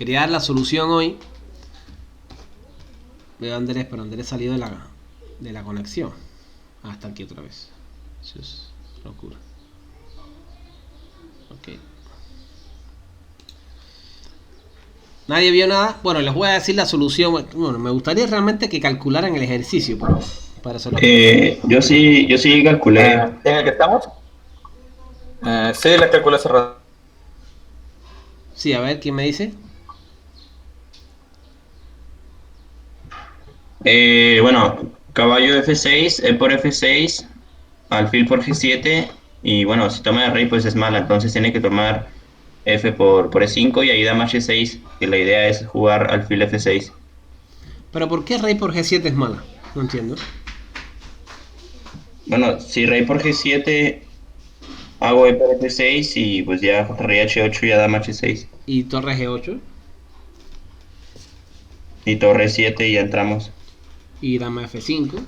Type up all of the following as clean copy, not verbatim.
quería dar la solución hoy. Veo a Andrés, pero Andrés salió de la conexión. Hasta aquí otra vez. Eso es locura. Ok. ¿Nadie vio nada? Bueno, les voy a decir la solución. Bueno, me gustaría realmente que calcularan el ejercicio. Para eso Yo sí calculé. ¿En el que estamos? Sí, la calculé hace rato. Sí, a ver, ¿quién me dice? Bueno, caballo F6, E por F6, alfil por G7, y bueno, si toma de rey pues es mala, entonces tiene que tomar F por E5 y ahí dama H6, que la idea es jugar alfil F6. Pero ¿por qué rey por G7 es mala? No entiendo. Bueno, si rey por G7, hago E por F6 y pues ya rey H8 y ya dama H6. Y torre G8 Y torre 7 y ya entramos. y dama F5.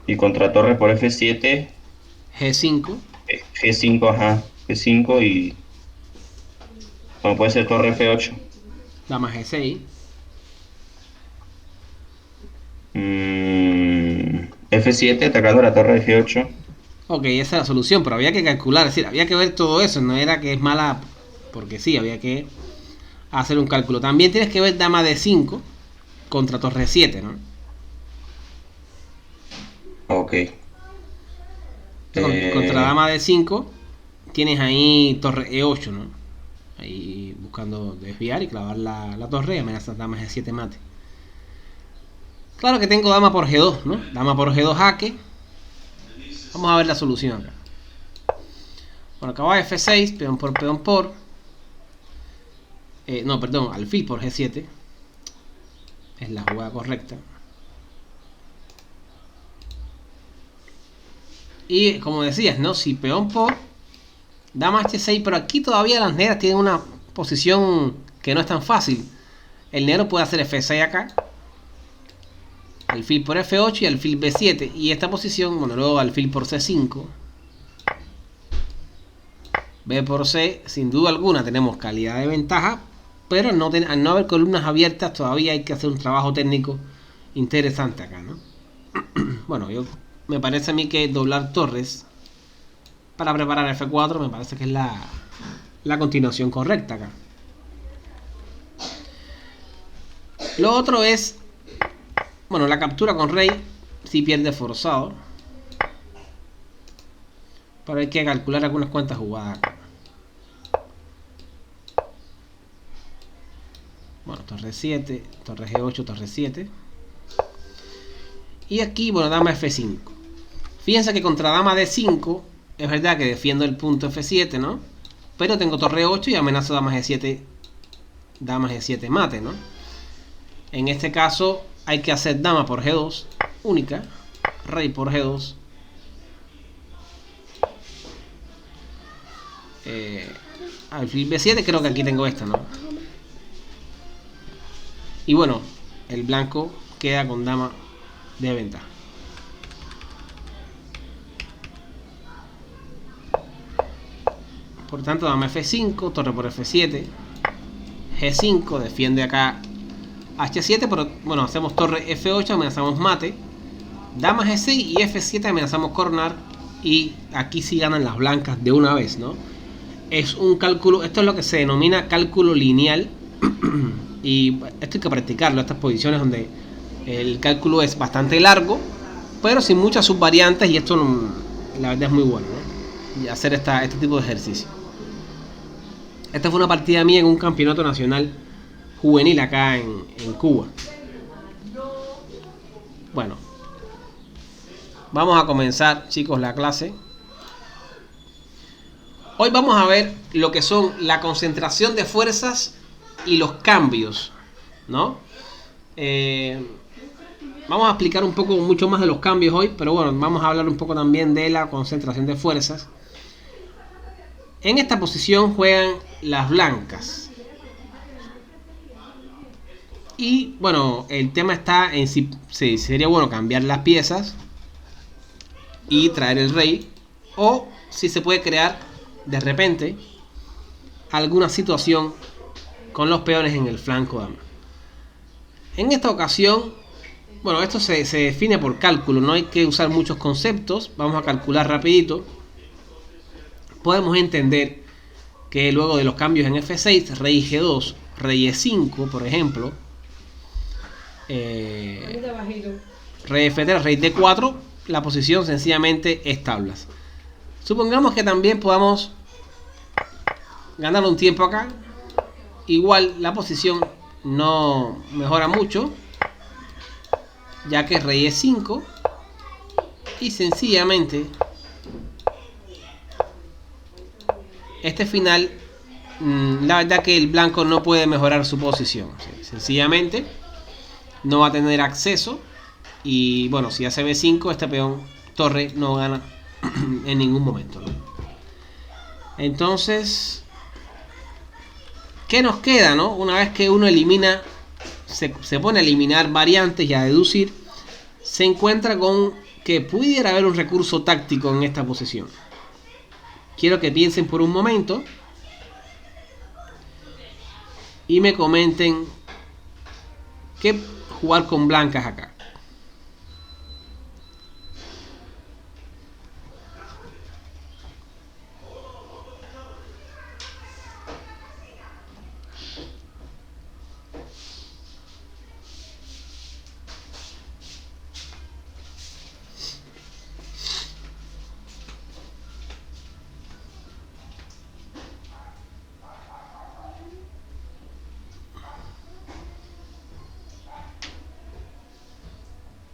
Y contra torre por F7, G5. G5, ajá, G5 y bueno, puede ser torre F8. Dama G6. F7 atacando la torre de G8. Ok, esa es la solución, pero había que calcular, es decir, había que ver todo eso, no era que es mala porque sí, había que hacer un cálculo. También tienes que ver dama D5 contra torre 7, ¿no? Ok. Contra Eh, dama D5 tienes ahí torre E8, ¿no? Ahí buscando desviar y clavar la torre y amenazas dama G7 mate. Claro que tengo dama por G2, ¿no? Dama por G2 jaque. Vamos a ver la solución acá. Bueno, caballo F6, peón por peón por. No, perdón, alfil por G7. Es la jugada correcta. Y como decías, ¿no? Si peón por dama H6, pero aquí todavía las negras tienen una posición que no es tan fácil. El negro puede hacer F6 acá. Alfil por F8 y alfil B7. Y esta posición, bueno, luego alfil por C5. B por C, sin duda alguna tenemos calidad de ventaja, pero al no haber columnas abiertas todavía hay que hacer un trabajo técnico interesante acá, ¿no? Bueno, me parece a mí que doblar torres para preparar F4 me parece que es la continuación correcta acá. Lo otro es, bueno, la captura con rey si pierde forzado, pero hay que calcular algunas cuantas jugadas acá. Bueno, torre 7, torre G8, torre 7. Y aquí, bueno, dama F5. Fíjense que contra dama D5, es verdad que defiendo el punto F7, ¿no? Pero tengo torre 8 y amenazo dama G7, dama G7 mate, ¿no? En este caso hay que hacer dama por G2, única, rey por G2. Alfil B7, creo que aquí tengo esta, ¿no? Y bueno, el blanco queda con dama de ventaja. Por tanto, dama F5, torre por F7, G5, defiende acá H7, pero bueno, hacemos torre F8, amenazamos mate, dama G6 y F7 amenazamos coronar, y aquí sí ganan las blancas de una vez, ¿no? Es un cálculo, esto es lo que se denomina cálculo lineal, y esto hay que practicarlo, estas posiciones donde el cálculo es bastante largo, pero sin muchas subvariantes, y esto la verdad es muy bueno, ¿no? Y hacer este tipo de ejercicio. Esta fue una partida mía en un campeonato nacional juvenil acá en Cuba. Bueno, vamos a comenzar, chicos, la clase. Hoy vamos a ver lo que son la concentración de fuerzas y los cambios, ¿no? Vamos a explicar un poco, mucho más de los cambios hoy, pero bueno, vamos a hablar un poco también de la concentración de fuerzas. En esta posición juegan las blancas. Y bueno, el tema está en si sería bueno cambiar las piezas y traer el rey, o si se puede crear de repente alguna situación con los peones en el flanco dama. En esta ocasión, bueno, esto se define por cálculo, no hay que usar muchos conceptos, vamos a calcular rapidito. Podemos entender que luego de los cambios en F6, rey G2, rey E5, por ejemplo, rey F3, rey D4, la posición sencillamente es tablas. Supongamos que también podamos ganar un tiempo acá. Igual la posición no mejora mucho, ya que rey E5 y sencillamente este final, la verdad que el blanco no puede mejorar su posición, sencillamente no va a tener acceso. Y bueno, si hace B5, este peón torre no gana en ningún momento, ¿no? Entonces, ¿qué nos queda, no? Una vez que uno elimina, se pone a eliminar variantes y a deducir, se encuentra con que pudiera haber un recurso táctico en esta posición. Quiero que piensen por un momento y me comenten qué jugar con blancas acá.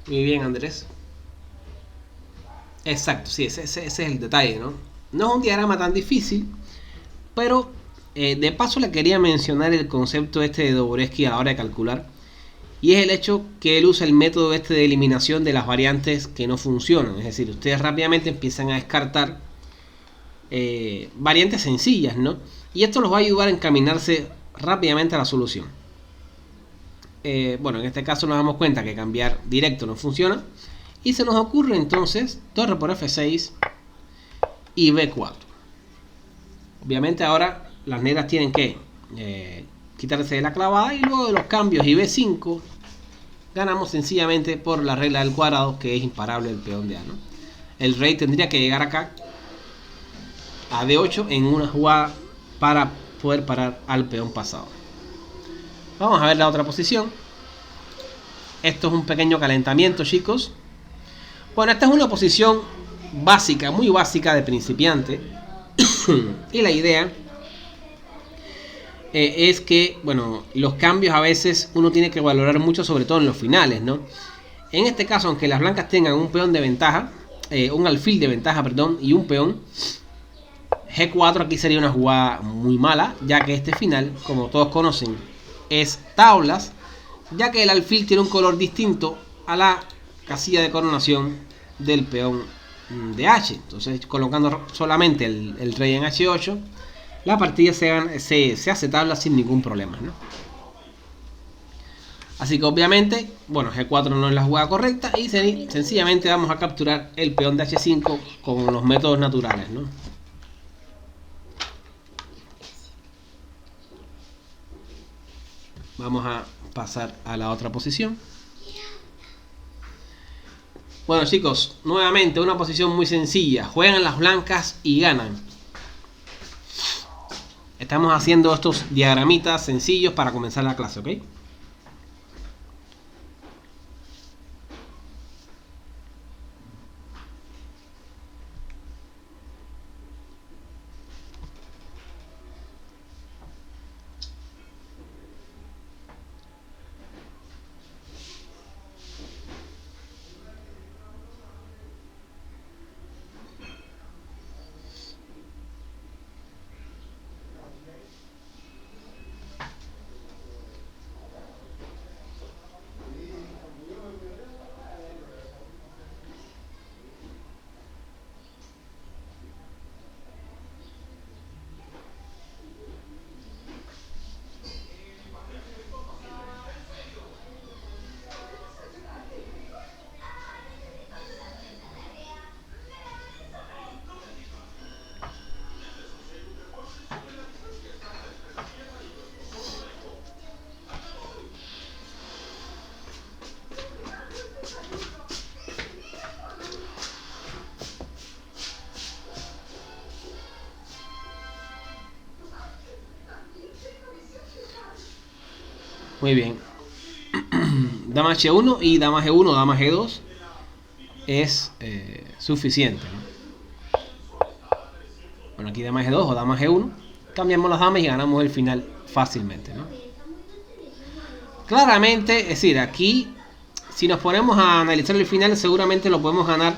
Muy bien, Andrés. Exacto, sí, ese es el detalle, ¿no? No es un diagrama tan difícil, pero de paso le quería mencionar el concepto este de Doborevsky a la hora de calcular, y es el hecho que él usa el método este de eliminación de las variantes que no funcionan. Es decir, ustedes rápidamente empiezan a descartar variantes sencillas, ¿no? Y esto los va a ayudar a encaminarse rápidamente a la solución. Bueno, en este caso nos damos cuenta que cambiar directo no funciona. Y se nos ocurre entonces torre por F6 y B4. Obviamente ahora las negras tienen que quitarse de la clavada, y luego de los cambios y B5 ganamos sencillamente por la regla del cuadrado, que es imparable el peón de A, ¿no? El rey tendría que llegar acá a D8 en una jugada para poder parar al peón pasado. Vamos a ver la otra posición. Esto es un pequeño calentamiento, chicos. Bueno, esta es una posición básica, muy básica de principiante. Y la idea es que, bueno, los cambios a veces uno tiene que valorar mucho, sobre todo en los finales, ¿no? En este caso, aunque las blancas tengan un peón de ventaja, un alfil de ventaja, perdón, y un peón, G4 aquí sería una jugada muy mala, ya que este final, como todos conocen, es tablas, ya que el alfil tiene un color distinto a la casilla de coronación del peón de H. Entonces, colocando solamente el rey en H8, la partida se hace tabla sin ningún problema, ¿no? Así que obviamente, bueno, G4 no es la jugada correcta, y sencillamente vamos a capturar el peón de H5 con los métodos naturales, ¿no? Vamos a pasar a la otra posición. Bueno, chicos, nuevamente una posición muy sencilla. Juegan las blancas y ganan. Estamos haciendo estos diagramitas sencillos para comenzar la clase, ¿ok? Muy bien. Dama H1 y dama G1, dama G2 es suficiente, ¿no? Bueno, aquí dama G2 o dama G1. Cambiamos las damas y ganamos el final fácilmente, ¿no? Claramente, es decir, aquí si nos ponemos a analizar el final seguramente lo podemos ganar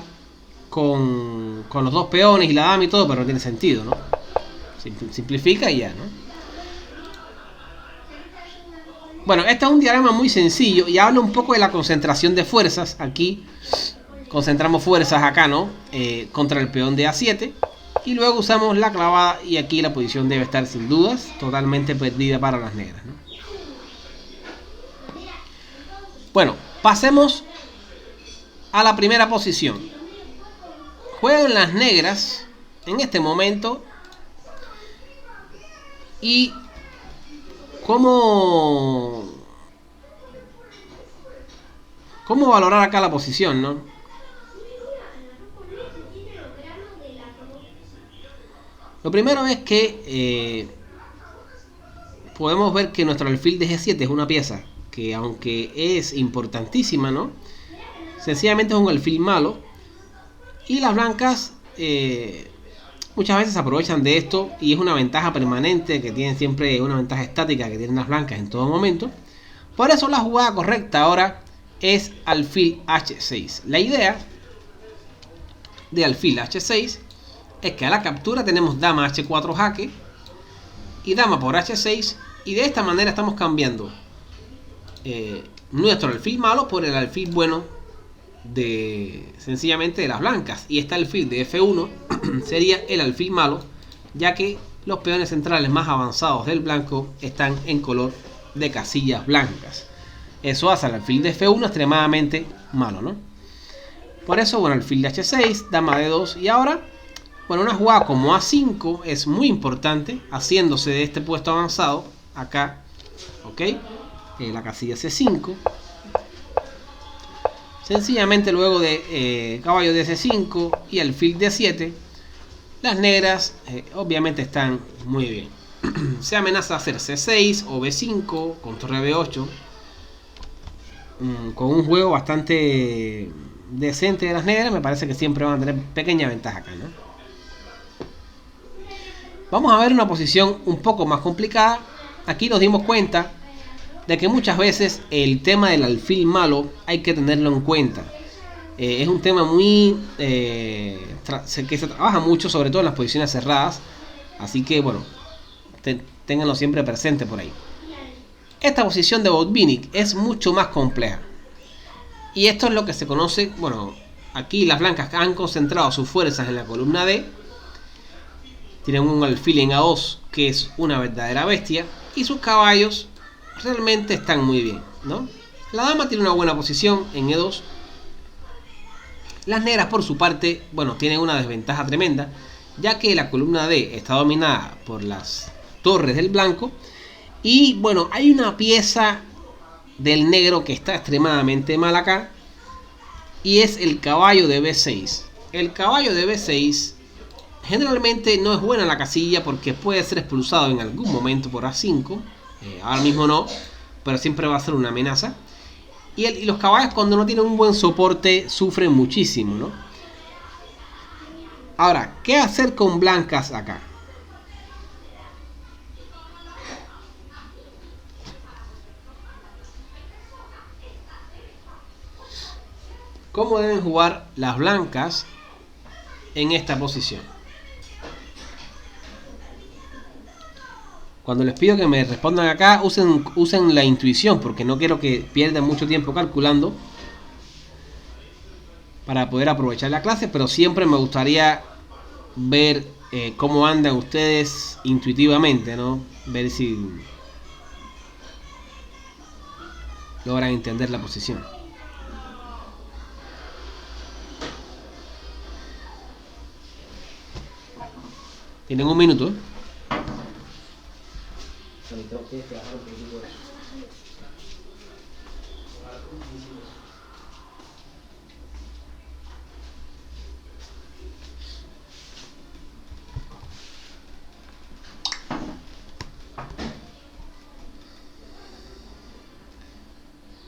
con los dos peones y la dama y todo, pero no tiene sentido, ¿no? Simplifica y ya, ¿no? Bueno, este es un diagrama muy sencillo y habla un poco de la concentración de fuerzas. Aquí concentramos fuerzas acá, ¿no? Contra el peón de A7. Y luego usamos la clavada y aquí la posición debe estar sin dudas totalmente perdida para las negras, ¿no? Bueno, pasemos a la primera posición. Juegan las negras en este momento. Y ¿cómo valorar acá la posición, no? Lo primero es que podemos ver que nuestro alfil de G7 es una pieza que, aunque es importantísima, ¿no? Sencillamente es un alfil malo. Y las blancas muchas veces aprovechan de esto y es una ventaja permanente que tienen siempre, una ventaja estática que tienen las blancas en todo momento. Por eso la jugada correcta ahora es alfil H6. La idea de alfil H6 es que a la captura tenemos dama H4 jaque y dama por H6 y de esta manera estamos cambiando nuestro alfil malo por el alfil bueno sencillamente de las blancas, y este alfil de F1 sería el alfil malo, ya que los peones centrales más avanzados del blanco están en color de casillas blancas. Eso hace al alfil de F1 extremadamente malo, ¿no? Por eso, bueno, alfil de H6, dama de 2 y ahora, bueno, una jugada como A5 es muy importante, haciéndose de este puesto avanzado acá, ¿ok? La casilla C5. Sencillamente luego de caballo de C5 y alfil de 7, las negras obviamente están muy bien. Se amenaza hacer C6 o B5 con torre B8, con un juego bastante decente de las negras. Me parece que siempre van a tener pequeña ventaja acá, ¿no? Vamos a ver una posición un poco más complicada. Aquí nos dimos cuenta de que muchas veces el tema del alfil malo hay que tenerlo en cuenta. Es un tema muy que se trabaja mucho, sobre todo en las posiciones cerradas. Así que bueno, ténganlo siempre presente por ahí. Esta posición de Botvinnik es mucho más compleja. Y esto es lo que se conoce, bueno, aquí las blancas han concentrado sus fuerzas en la columna D. Tienen un alfil en A2 que es una verdadera bestia. Y sus caballos realmente están muy bien, ¿no? La dama tiene una buena posición en E2. Las negras, por su parte, bueno, tienen una desventaja tremenda, ya que la columna D está dominada por las torres del blanco. Y bueno, hay una pieza del negro que está extremadamente mal acá, y es el caballo de B6. El caballo de B6 generalmente no es buena la casilla porque puede ser expulsado en algún momento por A5. Ahora mismo no, pero siempre va a ser una amenaza. Y los caballos, cuando no tienen un buen soporte, sufren muchísimo, ¿no? Ahora, ¿qué hacer con blancas acá? ¿Cómo deben jugar las blancas en esta posición? Cuando les pido que me respondan acá, usen la intuición, porque no quiero que pierdan mucho tiempo calculando para poder aprovechar la clase, pero siempre me gustaría ver cómo andan ustedes intuitivamente, ¿no? Ver si logran entender la posición. Tienen un minuto.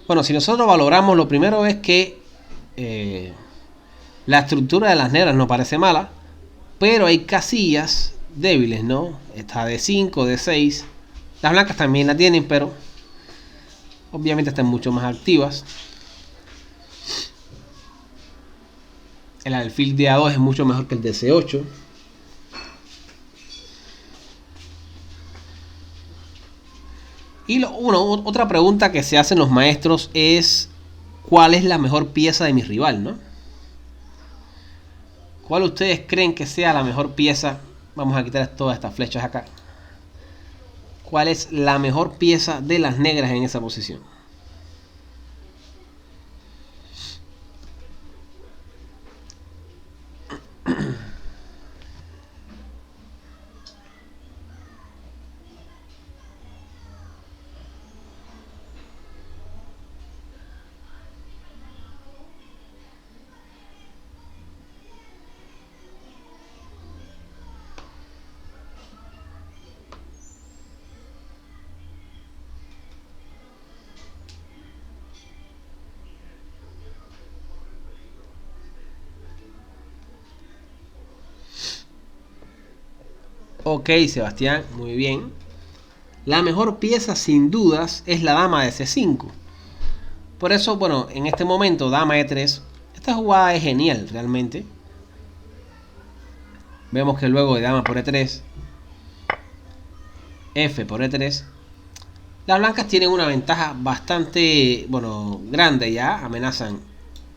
Bueno, si nosotros valoramos, lo primero es que la estructura de las negras no parece mala, pero hay casillas débiles, ¿no? Está de 5, de 6. Las blancas también la tienen, pero obviamente están mucho más activas. El alfil de A2 es mucho mejor que el de C8. Y otra pregunta que se hacen los maestros es: ¿cuál es la mejor pieza de mi rival, no? ¿Cuál ustedes creen que sea la mejor pieza? Vamos a quitar todas estas flechas acá. ¿Cuál es la mejor pieza de las negras en esa posición? Ok, Sebastián, muy bien. La mejor pieza sin dudas es la dama de C5. Por eso, bueno, en este momento dama E3. Esta jugada es genial realmente. Vemos que luego de dama por E3, F por E3, las blancas tienen una ventaja bastante, bueno, grande ya. Amenazan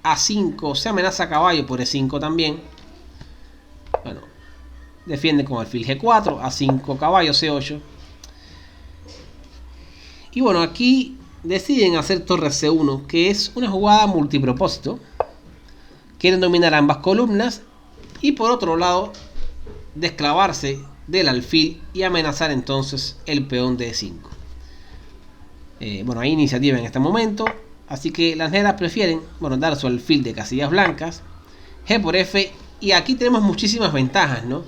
A5, se amenaza caballo por E5 también. Bueno, defienden con alfil G4, A5 caballo C8. Y bueno, aquí deciden hacer torre C1, que es una jugada multipropósito. Quieren dominar ambas columnas y por otro lado desclavarse del alfil y amenazar entonces el peón de E5. Bueno, hay iniciativa en este momento, así que las negras prefieren, bueno, dar su alfil de casillas blancas, G por F, y aquí tenemos muchísimas ventajas, ¿no?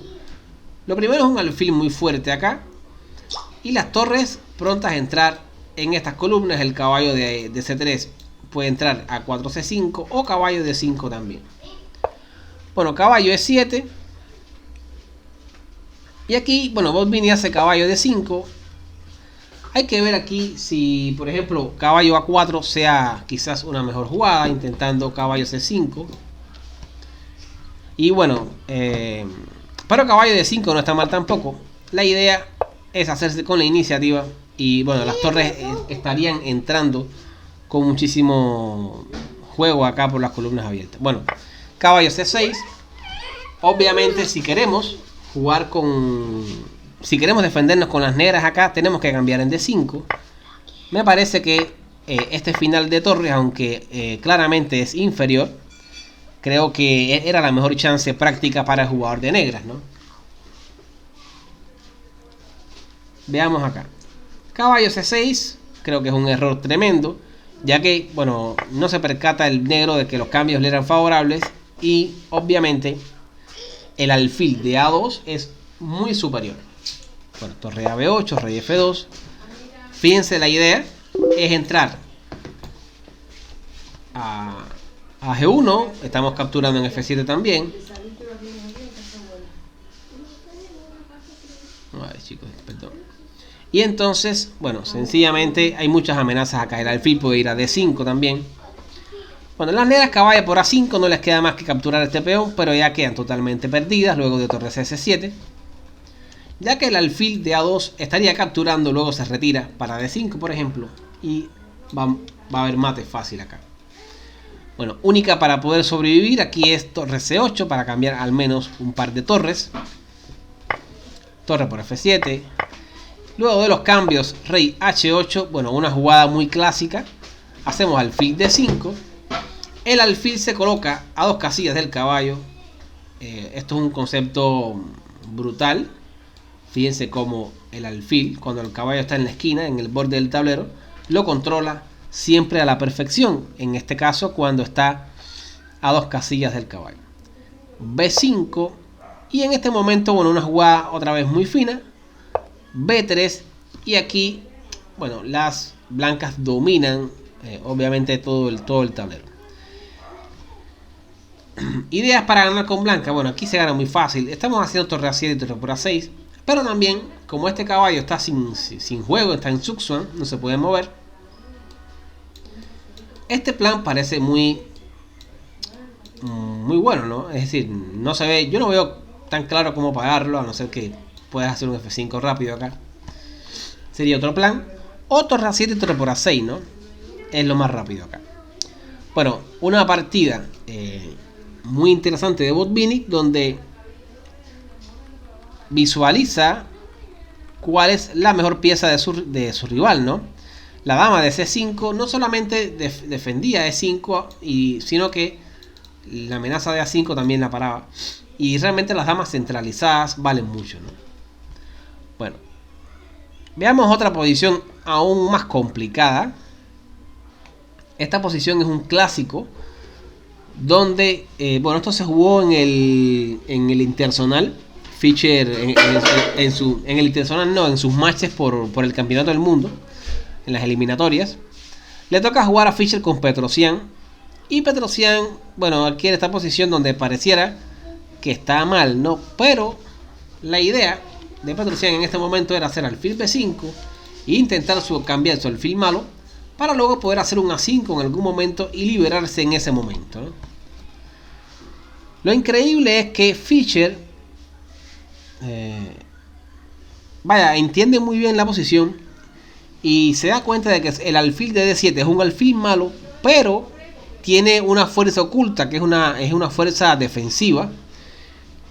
Lo primero es un alfil muy fuerte acá, y las torres prontas a entrar en estas columnas. El caballo de C3 puede entrar a 4C5 o caballo de 5 también. Bueno, caballo E7. Y aquí, bueno, Botvinnik hace caballo de 5. Hay que ver aquí si, por ejemplo, caballo A4 sea quizás una mejor jugada, intentando caballo C5. Y bueno, pero caballo de 5 no está mal tampoco. La idea es hacerse con la iniciativa. Y bueno, las torres estarían entrando con muchísimo juego acá por las columnas abiertas. Bueno, caballo C6. Obviamente, si queremos jugar con... Si queremos defendernos con las negras acá, tenemos que cambiar en D5. Me parece que este final de torres, aunque claramente es inferior, creo que era la mejor chance práctica para el jugador de negras, ¿no? Veamos acá. Caballo C6, creo que es un error tremendo, ya que, bueno, no se percata el negro de que los cambios le eran favorables y obviamente el alfil de A2 es muy superior. Bueno, torre a B8, rey F2. Fíjense, la idea es entrar a G1. Estamos capturando en F7 también. Vale, chicos, perdón. Y entonces, bueno, sencillamente hay muchas amenazas acá. El alfil puede ir a D5 también. Bueno, las negras caballo por A5 no les queda más que capturar este peón, pero ya quedan totalmente perdidas luego de torre C7. Ya que el alfil de A2 estaría capturando, luego se retira para D5, por ejemplo. Y va a haber mate fácil acá. Bueno, única para poder sobrevivir aquí es torre C8 para cambiar al menos un par de torres. Torre por F7. Luego de los cambios, rey H8. Bueno, una jugada muy clásica. Hacemos alfil D5. El alfil se coloca a 2 casillas del caballo. Esto es un concepto brutal. Fíjense cómo el alfil, cuando el caballo está en la esquina, en el borde del tablero, lo controla siempre a la perfección. En este caso, cuando está a 2 casillas del caballo. B5. Y en este momento, bueno, una jugada otra vez muy fina. B3. Y aquí, bueno, las blancas dominan obviamente todo el tablero. Ideas para ganar con blanca. Bueno, aquí se gana muy fácil. Estamos haciendo torre A7 y torre por A6. Pero también, como este caballo está sin juego, está en Zugzwang, no se puede mover. Este plan parece muy bueno, ¿no? Es decir, no se ve, yo no veo tan claro cómo pagarlo, a no ser que puedas hacer un F5 rápido acá. Sería otro plan. O torre A7 y torre por A6, ¿no? Es lo más rápido acá. Bueno, una partida muy interesante de Botvinnik, donde visualiza cuál es la mejor pieza de su rival, ¿no? La dama de C5 no solamente defendía E5, sino que la amenaza de A5 también la paraba. Y realmente las damas centralizadas valen mucho, ¿no? Bueno, veamos otra posición aún más complicada. Esta posición es un clásico donde, bueno, esto se jugó en el Interzonal. Fischer en el Interzonal, no, en sus matches por el campeonato del mundo, en las eliminatorias. Le toca jugar a Fischer con Petrosyan. Y Petrosyan, bueno, adquiere esta posición donde pareciera que está mal, ¿no? Pero la idea de Petrosyan en este momento era hacer alfil B5 e intentar cambiar su alfil malo para luego poder hacer un A5 en algún momento y liberarse en ese momento, ¿no? Lo increíble es que Fischer entiende muy bien la posición y se da cuenta de que el alfil de D7 es un alfil malo, pero tiene una fuerza oculta, que es una fuerza defensiva.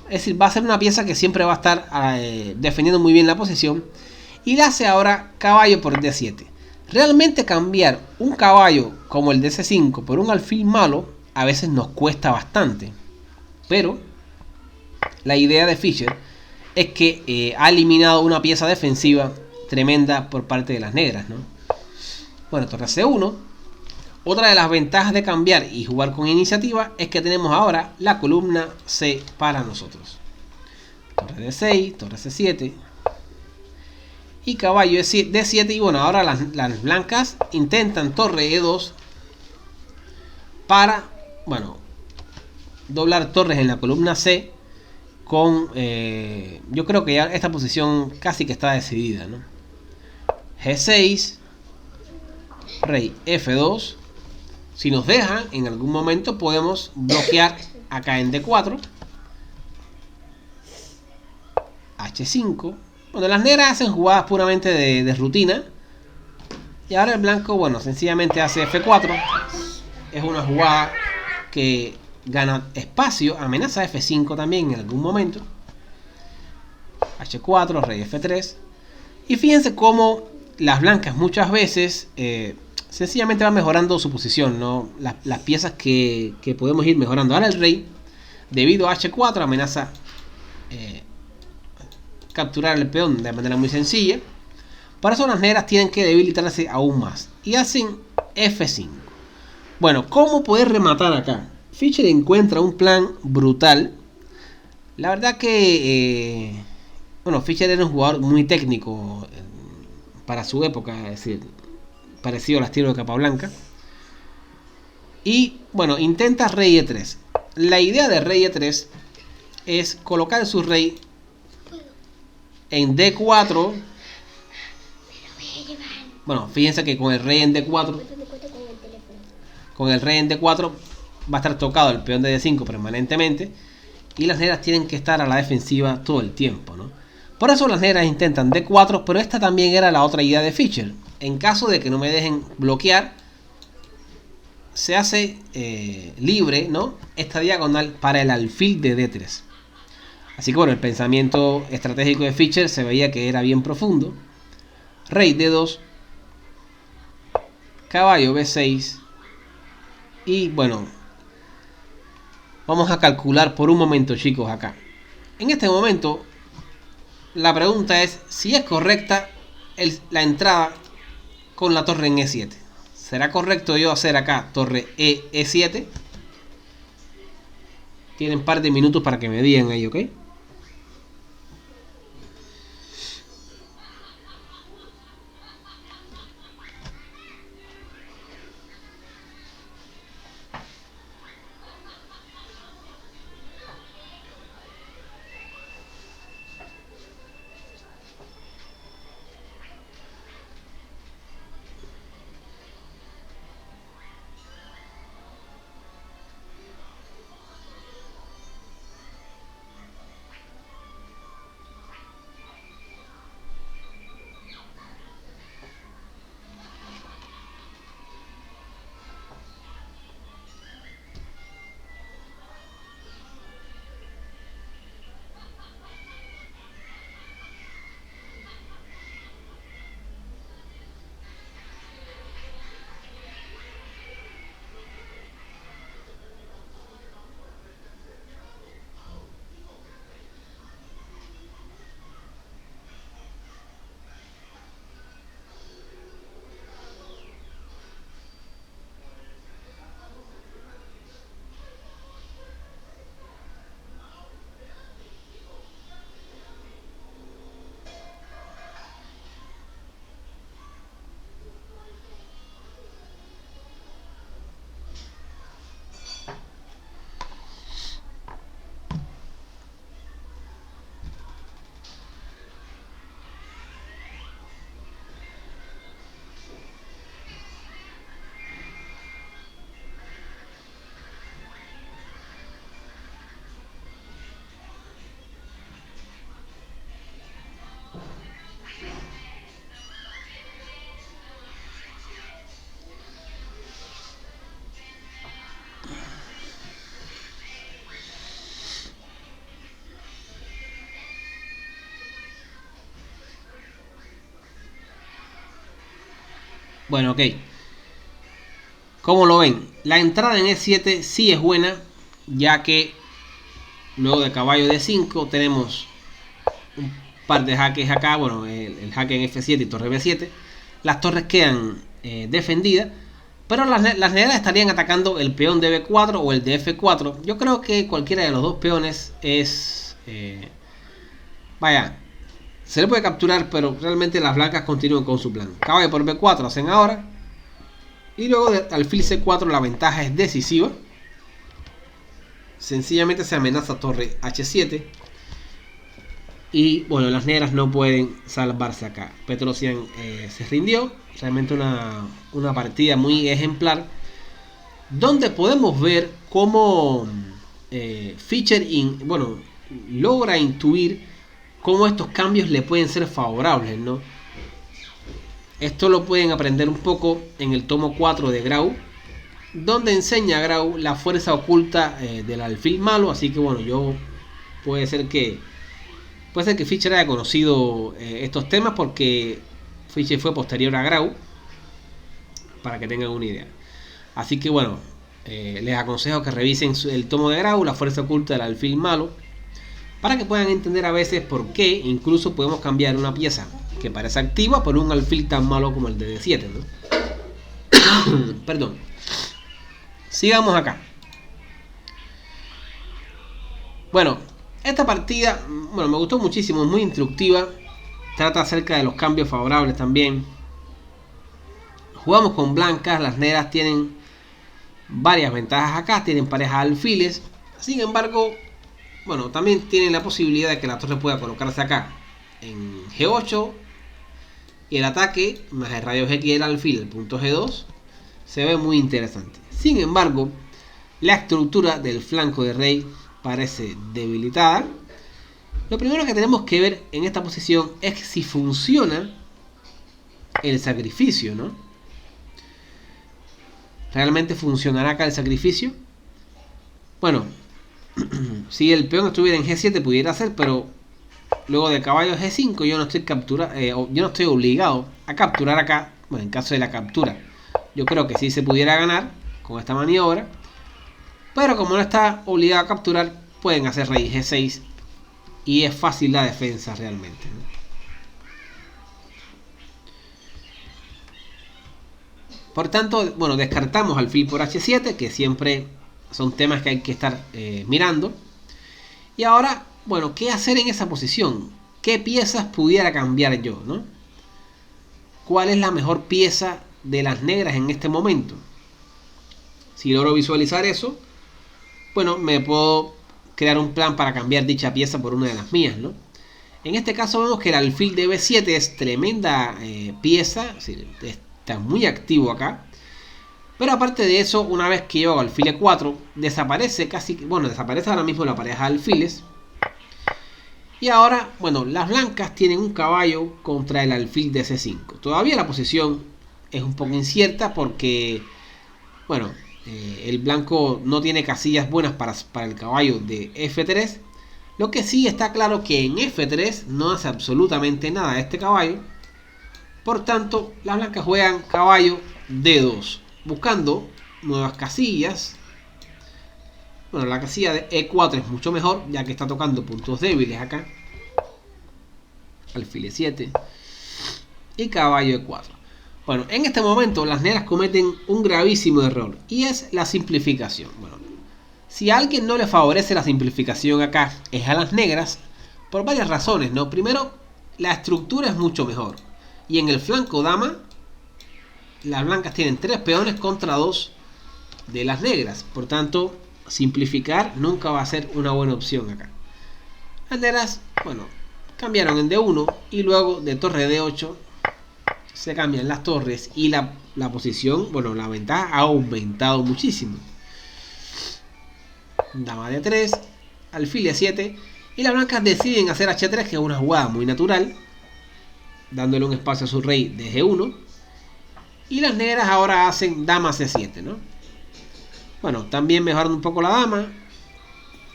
Es decir, va a ser una pieza que siempre va a estar defendiendo muy bien la posición. Y le hace ahora caballo por D7. Realmente cambiar un caballo como el de C5 por un alfil malo a veces nos cuesta bastante. Pero la idea de Fischer es que ha eliminado una pieza defensiva tremenda por parte de las negras, ¿no? Bueno, torre C1. Otra de las ventajas de cambiar y jugar con iniciativa es que tenemos ahora la columna C para nosotros. Torre D6, torre C7 y caballo D7. Y bueno, ahora las blancas intentan torre E2 para, bueno, doblar torres en la columna C con, yo creo que ya esta posición casi que está decidida, ¿no? G6, rey F2. Si nos dejan, en algún momento podemos bloquear acá en D4. H5. Bueno, las negras hacen jugadas puramente de rutina. Y ahora el blanco, bueno, sencillamente hace F4. Es una jugada que gana espacio. Amenaza F5 también en algún momento. H4, rey F3. Y fíjense cómo las blancas muchas veces sencillamente van mejorando su posición, ¿no? Las piezas que podemos ir mejorando. Ahora el rey, debido a H4, amenaza capturar el peón de manera muy sencilla. Por eso las negras tienen que debilitarse aún más. Y hacen F5. Bueno, ¿cómo poder rematar acá? Fischer encuentra un plan brutal. La verdad que bueno, Fischer era un jugador muy técnico para su época, es decir, parecido al estilo de Capablanca. Y bueno, intenta rey E3. La idea de rey E3 es colocar su rey en D4. Bueno, fíjense que con el rey en D4, va a estar tocado el peón de D5 permanentemente. Y las negras tienen que estar a la defensiva todo el tiempo, ¿no? Por eso las negras intentan D4, pero esta también era la otra idea de Fischer. En caso de que no me dejen bloquear, se hace libre, ¿no?, esta diagonal para el alfil de D3. Así que bueno, el pensamiento estratégico de Fischer se veía que era bien profundo. Rey D2, caballo B6 y bueno, vamos a calcular por un momento, chicos, acá. En este momento, la pregunta es si es correcta la entrada con la torre en E7. ¿Será correcto yo hacer acá torre E7? Tienen un par de minutos para que me digan ahí, ¿ok? Bueno, ok. Como lo ven, la entrada en E7 sí es buena, ya que luego de caballo D5 tenemos un par de jaques acá. Bueno, el jaque en F7 y torre B7. Las torres quedan defendidas, pero las negras estarían atacando el peón de B4 o el de F4. Yo creo que cualquiera de los dos peones es... vaya, se le puede capturar, pero realmente las blancas continúan con su plan. Caballo por B4 hacen ahora. Y luego de alfil C4 la ventaja es decisiva. Sencillamente se amenaza torre H7. Y bueno, las negras no pueden salvarse acá. Petrosian se rindió. Realmente una partida muy ejemplar, donde podemos ver cómo Fischer logra intuir cómo estos cambios le pueden ser favorables, ¿no? Esto lo pueden aprender un poco en el tomo 4 de Grau, donde enseña a Grau la fuerza oculta del alfil malo. Así que bueno, puede ser que Fischer haya conocido estos temas, porque Fischer fue posterior a Grau, para que tengan una idea. Así que bueno, les aconsejo que revisen el tomo de Grau, la fuerza oculta del alfil malo, para que puedan entender a veces por qué incluso podemos cambiar una pieza que parece activa por un alfil tan malo como el de D7, ¿no? Perdón. Sigamos acá. Bueno, esta partida, me gustó muchísimo, muy instructiva. Trata acerca de los cambios favorables también. Jugamos con blancas, las negras tienen varias ventajas acá, tienen parejas alfiles. Sin embargo, también tienen la posibilidad de que la torre pueda colocarse acá en G8, y el ataque más el rayos X y el alfil, el punto G2, se ve muy interesante. Sin embargo, la estructura del flanco de rey parece debilitada. Lo primero que tenemos que ver en esta posición es si funciona el sacrificio, ¿no? ¿Realmente funcionará acá el sacrificio? Bueno, si el peón estuviera en G7 pudiera ser, pero luego de caballo G5 yo no estoy obligado a capturar acá. Bueno, en caso de la captura, yo creo que sí se pudiera ganar con esta maniobra, pero como no está obligado a capturar, pueden hacer rey G6 y es fácil la defensa realmente, ¿no? Por tanto, descartamos alfil por H7, que siempre son temas que hay que estar mirando. Y ahora, ¿qué hacer en esa posición? ¿Qué piezas pudiera cambiar yo, ¿no? ¿Cuál es la mejor pieza de las negras en este momento? Si logro visualizar eso, me puedo crear un plan para cambiar dicha pieza por una de las mías, ¿no? En este caso vemos que el alfil de B7 es tremenda pieza, es decir, está muy activo acá. Pero aparte de eso, una vez que yo hago alfil E4, desaparece ahora mismo la pareja de alfiles. Y ahora, las blancas tienen un caballo contra el alfil de C5. Todavía la posición es un poco incierta porque, el blanco no tiene casillas buenas para el caballo de F3. Lo que sí está claro que en F3 no hace absolutamente nada este caballo. Por tanto, las blancas juegan caballo D2, buscando nuevas casillas. La casilla de E4 es mucho mejor, ya que está tocando puntos débiles acá. Alfil E7 y caballo E4. En este momento las negras cometen un gravísimo error, y es la simplificación. Si a alguien no le favorece la simplificación acá, es a las negras, por varias razones, ¿no? Primero, la estructura es mucho mejor, y en el flanco dama, las blancas tienen 3 peones contra 2 de las negras. Por tanto, simplificar nunca va a ser una buena opción acá. Las negras, cambiaron en D1, y luego de torre D8 se cambian las torres, y la posición, la ventaja ha aumentado muchísimo. Dama D3, alfil E7, y las blancas deciden hacer H3, que es una jugada muy natural, dándole un espacio a su rey de G1. Y las negras ahora hacen dama C7, ¿no? También mejorando un poco la dama,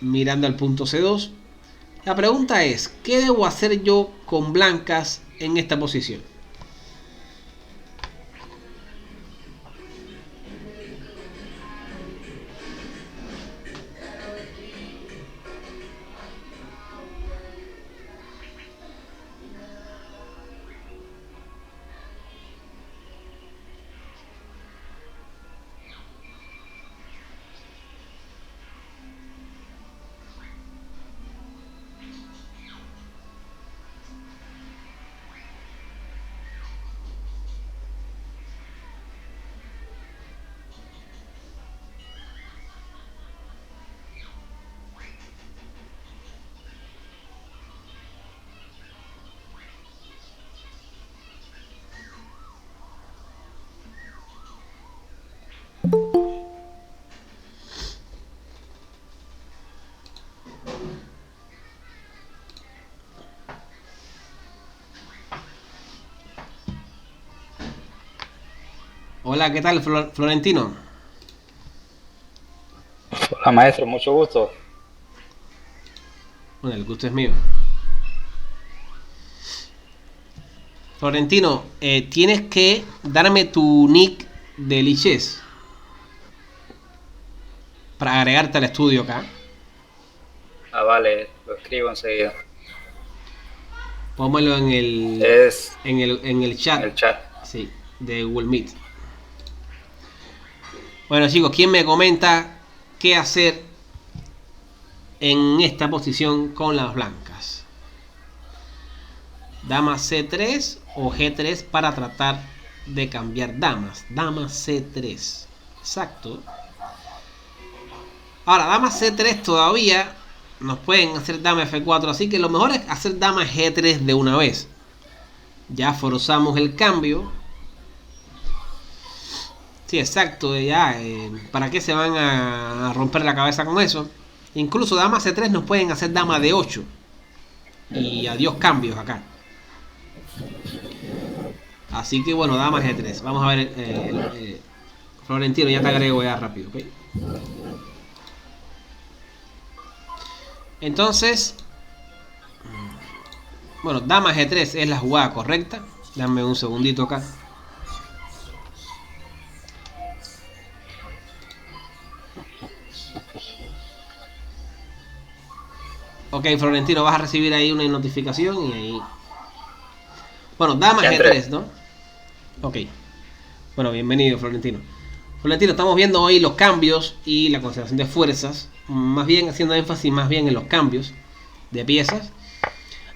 mirando al punto C2. La pregunta es, ¿qué debo hacer yo con blancas en esta posición? Hola, ¿qué tal, Florentino? Hola maestro, mucho gusto. Bueno, el gusto es mío. Florentino, tienes que darme tu nick de Lichess para agregarte al estudio acá. Ah, vale, lo escribo enseguida. Pónmelo en el, Es en el en chat, el chat. sí, de Google Meet. Bueno, chicos, ¿quién me comenta qué hacer en esta posición con las blancas? Dama C3 o G3 para tratar de cambiar damas. Dama C3. Exacto. Ahora, dama C3 todavía nos pueden hacer dama F4. Así que lo mejor es hacer dama G3 de una vez. Ya forzamos el cambio. Sí, exacto. Ya, ¿para qué se van a romper la cabeza con eso? Incluso dama C3 nos pueden hacer dama D8. Y adiós cambios acá. Así que bueno, dama G3. Vamos a ver. Florentino, ya te agrego ya rápido, ¿ok? Entonces, bueno, dama G3 es la jugada correcta. Dame un segundito acá. Ok, Florentino, vas a recibir ahí una notificación y ahí... Bueno, dama Ya G3, entré. ¿no? Ok. Bueno, bienvenido, Florentino. Florentino, estamos viendo hoy los cambios y la conservación de fuerzas. Más bien haciendo énfasis más bien en los cambios de piezas.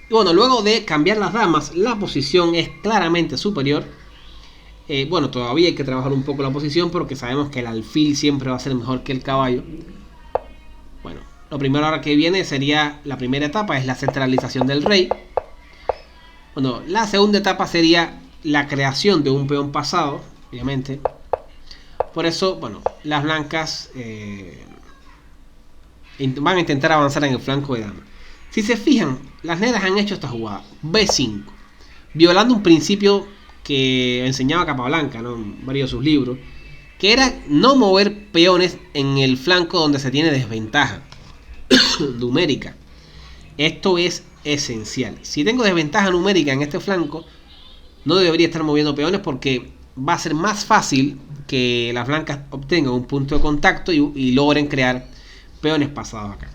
Y bueno, luego de cambiar las damas, la posición es claramente superior. Bueno, todavía hay que trabajar un poco la posición porque sabemos que el alfil siempre va a ser mejor que el caballo. Bueno, lo primero ahora que viene sería la primera etapa, es la centralización del rey. Bueno, la segunda etapa sería la creación de un peón pasado, obviamente. Por eso, bueno, las blancas van a intentar avanzar en el flanco de dama. Si se fijan, las negras han hecho esta jugada, B5, violando un principio que enseñaba Capablanca, ¿no?, en varios de sus libros, que era no mover peones en el flanco donde se tiene desventaja numérica. Esto es esencial. Si tengo desventaja numérica en este flanco, no debería estar moviendo peones porque va a ser más fácil que las blancas obtengan un punto de contacto y logren crear peones pasados acá.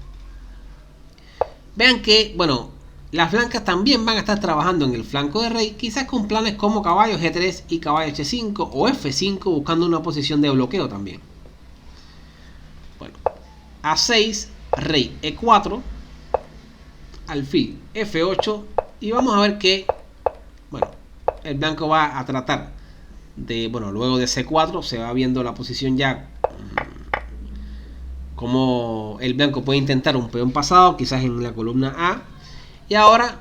Vean que, bueno, las blancas también van a estar trabajando en el flanco de rey, quizás con planes como caballo G3 y caballo H5 o F5, buscando una posición de bloqueo también. Bueno, A6, rey E4, alfil F8 y vamos a ver que, bueno, el blanco va a tratar de, bueno, luego de C4 se va viendo la posición ya como el blanco puede intentar un peón pasado, quizás en la columna A. Y ahora,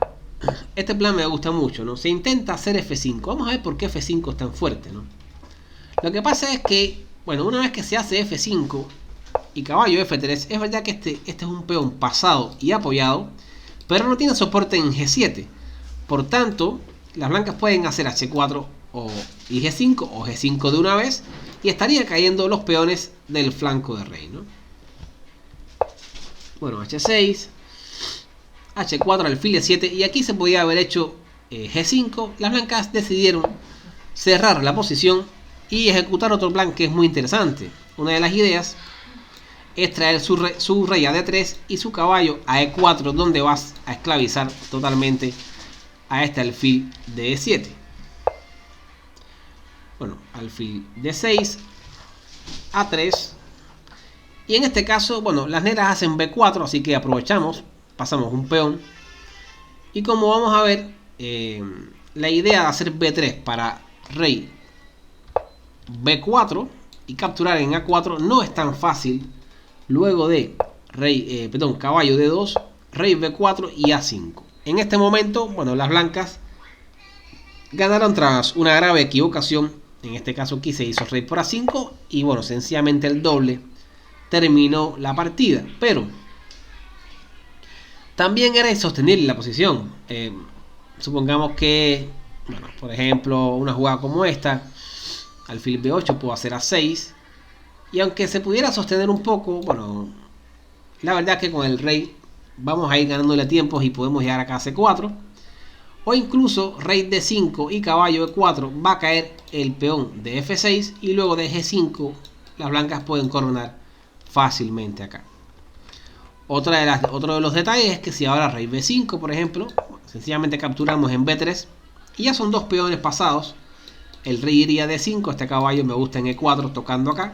este plan me gusta mucho, ¿no? Se intenta hacer F5. Vamos a ver por qué F5 es tan fuerte, ¿no? Lo que pasa es que, bueno, una vez que se hace F5 y caballo F3, es verdad que este es un peón pasado y apoyado, pero no tiene soporte en G7. Por tanto, las blancas pueden hacer H4 y G5 o G5 de una vez y estaría cayendo los peones del flanco de rey, ¿no? Bueno, H6, H4, alfil E7 y aquí se podía haber hecho G5. Las blancas decidieron cerrar la posición y ejecutar otro plan que es muy interesante. Una de las ideas es traer su rey a D3 y su caballo a E4, donde vas a esclavizar totalmente a este alfil de E7. Bueno, alfil D6, A3. Y en este caso, bueno, las negras hacen B4, así que aprovechamos, pasamos un peón. Y como vamos a ver, la idea de hacer B3 para rey B4 y capturar en A4 no es tan fácil. Luego de caballo D2, rey B4 y A5. En este momento, bueno, las blancas ganaron tras una grave equivocación En este caso aquí se hizo rey por A5 y bueno, sencillamente el doble terminó la partida. Pero también era insostenible la posición. Supongamos que, bueno, por ejemplo, una jugada como esta, alfil B8 puedo hacer A6. Y aunque se pudiera sostener un poco, bueno, la verdad es que con el rey vamos a ir ganándole tiempos y podemos llegar acá a C4. O incluso rey D5 y caballo E4 va a caer el peón de F6 y luego de G5 las blancas pueden coronar fácilmente acá. Otro de los detalles es que si ahora rey B5, por ejemplo, sencillamente capturamos en B3 y ya son dos peones pasados. El rey iría a D5, este caballo me gusta en E4 tocando acá.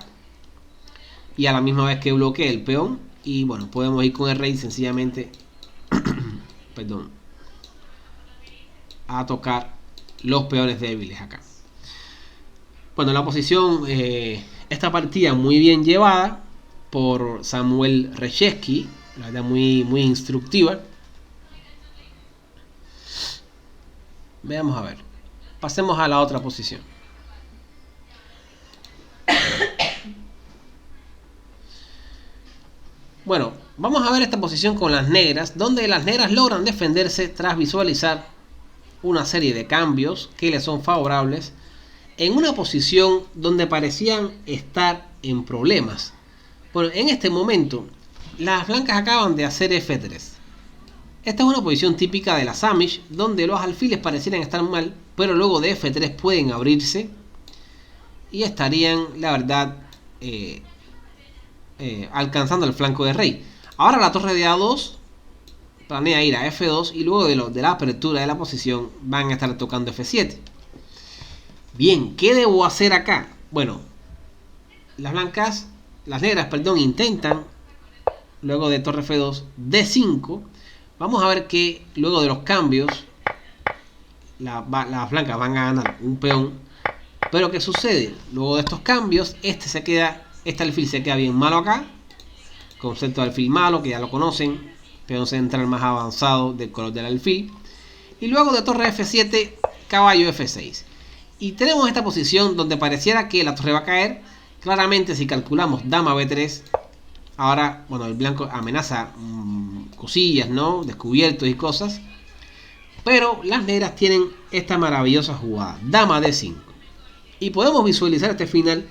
Y a la misma vez que bloquee el peón. Y bueno, podemos ir con el rey sencillamente perdón, a tocar los peones débiles acá. Bueno, la posición, esta partida muy bien llevada por Samuel Reshevsky, la verdad muy instructiva. Veamos a ver. Pasemos a la otra posición. Bueno, vamos a ver esta posición con las negras, donde las negras logran defenderse tras visualizar una serie de cambios que les son favorables en una posición donde parecían estar en problemas. Bueno, en este momento las blancas acaban de hacer F3. Esta es una posición típica de las Amish, donde los alfiles parecieran estar mal, pero luego de F3 pueden abrirse y estarían, la verdad, alcanzando el flanco de rey. Ahora la torre de A2 planea ir a F2 y luego de la apertura de la posición van a estar tocando F7. Bien, ¿qué debo hacer acá? Bueno, las negras, intentan luego de torre F2 D5. Vamos a ver que luego de los cambios las blancas van a ganar un peón. Pero ¿qué sucede? Luego de estos cambios, este alfil se queda bien malo acá. Concepto de alfil malo, que ya lo conocen. Peón central más avanzado del color del alfil. Y luego de torre F7, caballo F6. Y tenemos esta posición donde pareciera que la torre va a caer. Claramente, si calculamos dama B3, ahora, bueno, el blanco amenaza cosillas, ¿no? Descubiertos y cosas. Pero las negras tienen esta maravillosa jugada, dama D5. Y podemos visualizar este final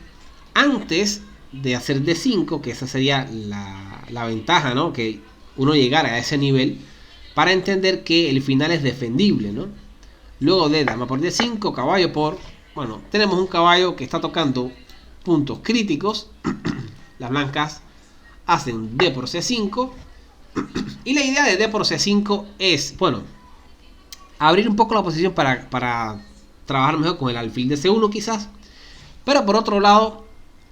antes de hacer D5, que esa sería la ventaja, ¿no? Que uno llegara a ese nivel para entender que el final es defendible, ¿no? Luego de dama por D5, caballo por... Bueno, tenemos un caballo que está tocando puntos críticos. Las blancas hacen D por C5. Y la idea de D por C5 es, bueno, abrir un poco la posición para trabajar mejor con el alfil de C1 quizás. Pero por otro lado,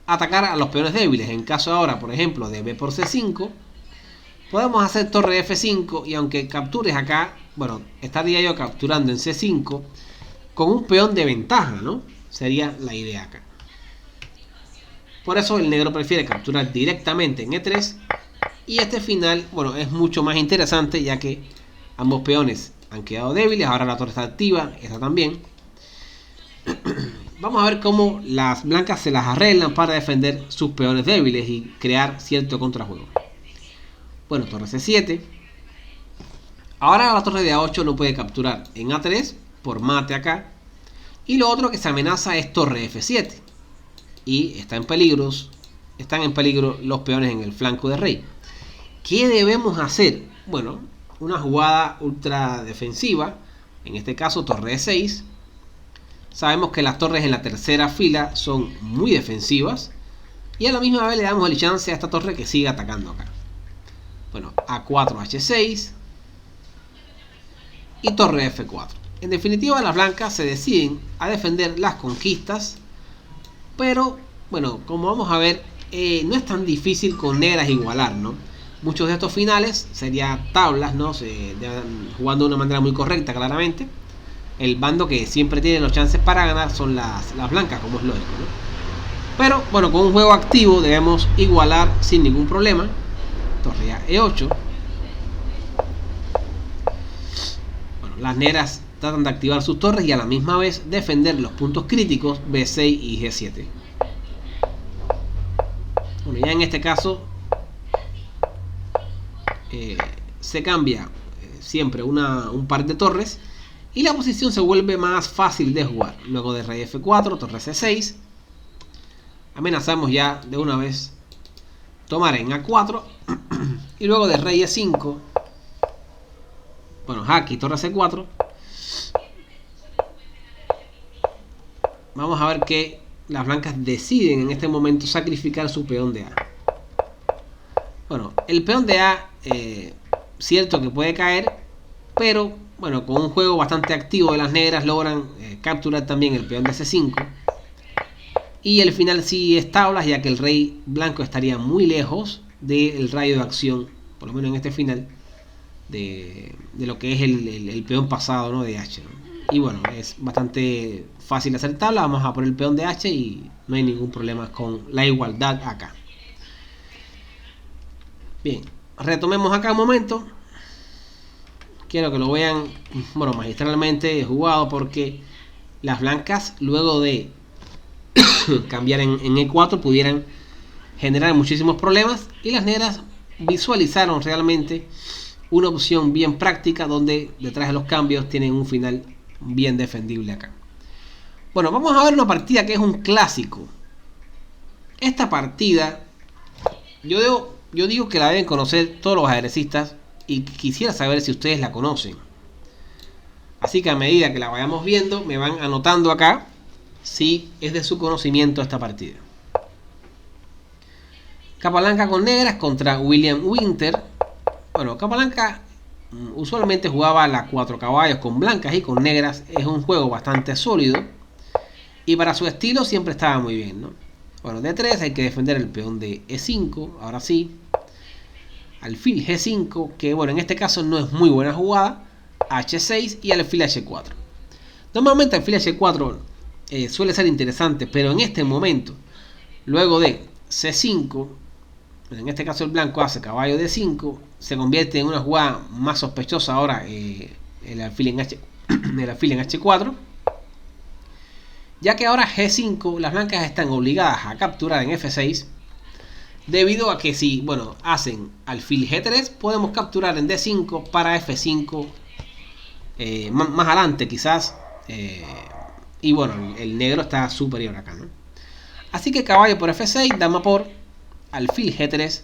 atacar a los peones débiles. En caso ahora, por ejemplo, de B por C5, podemos hacer torre F5 y aunque captures acá, bueno, estaría yo capturando en C5 con un peón de ventaja, ¿no? Sería la idea acá. Por eso el negro prefiere capturar directamente en E3 y este final, bueno, es mucho más interesante ya que ambos peones han quedado débiles, ahora la torre está activa, esta también. Vamos a ver cómo las blancas se las arreglan para defender sus peones débiles y crear cierto contrajuego. Bueno, torre C7. Ahora la torre de A8 no puede capturar en A3 por mate acá. Y lo otro que se amenaza es torre F7. Y están en peligro los peones en el flanco de rey. ¿Qué debemos hacer? Bueno, una jugada ultra defensiva. En este caso torre E6. Sabemos que las torres en la tercera fila son muy defensivas. Y a la misma vez le damos el chance a esta torre que siga atacando acá. Bueno, A4, H6 y torre F4. En definitiva, las blancas se deciden a defender las conquistas. Pero, bueno, como vamos a ver, no es tan difícil con negras igualar, ¿no? Muchos de estos finales serían tablas, ¿no? Jugando de una manera muy correcta, claramente. El bando que siempre tiene los chances para ganar son las blancas, como es lógico, ¿no? Pero, bueno, con un juego activo debemos igualar sin ningún problema. Torre E8. Bueno, las negras tratan de activar sus torres y a la misma vez defender los puntos críticos B6 y G7. Bueno, ya en este caso se cambia siempre un par de torres y la posición se vuelve más fácil de jugar. Luego de rey F4, torre C6, amenazamos ya de una vez tomar en A4 y luego de rey E5, bueno, jaque y torre C4. Vamos a ver que las blancas deciden en este momento sacrificar su peón de A. Bueno, el peón de A, cierto que puede caer, pero bueno, con un juego bastante activo de las negras logran capturar también el peón de C5. Y el final sí es tablas, ya que el rey blanco estaría muy lejos del radio de acción, por lo menos en este final, de lo que es el peón pasado, ¿no?, de H, ¿no? Y bueno, es bastante fácil hacer tabla. Vamos a poner el peón de H y no hay ningún problema con la igualdad acá. Bien, retomemos acá un momento. Quiero que lo vean, bueno, magistralmente jugado, porque las blancas, luego de cambiar en E4, pudieran generar muchísimos problemas, y las negras visualizaron realmente una opción bien práctica, donde detrás de los cambios tienen un final bien defendible acá. Bueno, vamos a ver una partida que es un clásico. Esta partida yo digo que la deben conocer todos los ajedrecistas, y quisiera saber si ustedes la conocen. Así que a medida que la vayamos viendo, me van anotando acá si es de su conocimiento esta partida. Capablanca con negras contra William Winter. Bueno, Capablanca usualmente jugaba a las 4 caballos con blancas y con negras. Es un juego bastante sólido y para su estilo siempre estaba muy bien, ¿no? Bueno, D3 hay que defender el peón de E5. Ahora sí, alfil G5, que bueno, en este caso no es muy buena jugada. H6 y alfil H4. Normalmente alfil H4 suele ser interesante, pero en este momento, luego de C5, en este caso el blanco hace caballo D5, se convierte en una jugada más sospechosa ahora el alfil en H4, ya que ahora G5, las blancas están obligadas a capturar en F6, debido a que si, bueno, hacen alfil G3, podemos capturar en D5 para F5 más adelante quizás, y bueno, el negro está superior acá, ¿no? Así que caballo por F6, dama por alfil G3.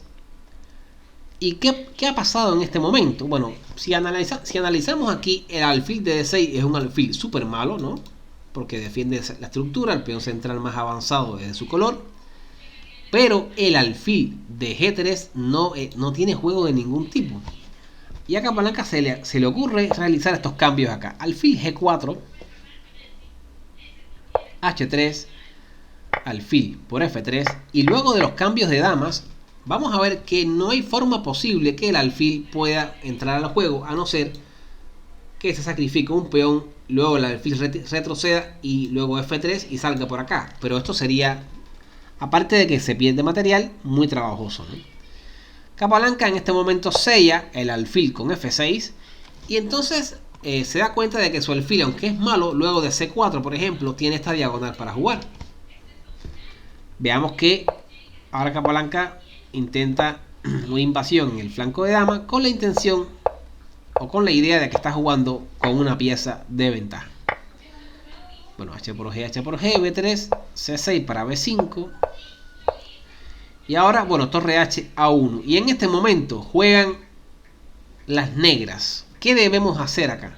¿Y qué ha pasado en este momento? Bueno, si analizamos aquí, el alfil de D6 es un alfil súper malo, ¿no? Porque defiende la estructura, el peón central más avanzado es de su color. Pero el alfil de G3 no tiene juego de ningún tipo. Y a Capablanca se le ocurre realizar estos cambios acá. Alfil G4, H3, alfil por F3. Y luego de los cambios de damas, vamos a ver que no hay forma posible que el alfil pueda entrar al juego, a no ser que se sacrifique un peón, luego el alfil retroceda y luego F3 y salga por acá. Pero esto sería, aparte de que se pierde material, muy trabajoso, ¿no? Capablanca en este momento sella el alfil con F6 y entonces se da cuenta de que su alfil, aunque es malo, luego de C4 por ejemplo, tiene esta diagonal para jugar. Veamos que ahora Capablanca intenta una invasión en el flanco de dama con la intención o con la idea de que está jugando con una pieza de ventaja. Bueno, H por G, B3, C6 para B5. Y ahora, bueno, torre H, A1. Y en este momento juegan las negras. ¿Qué debemos hacer acá?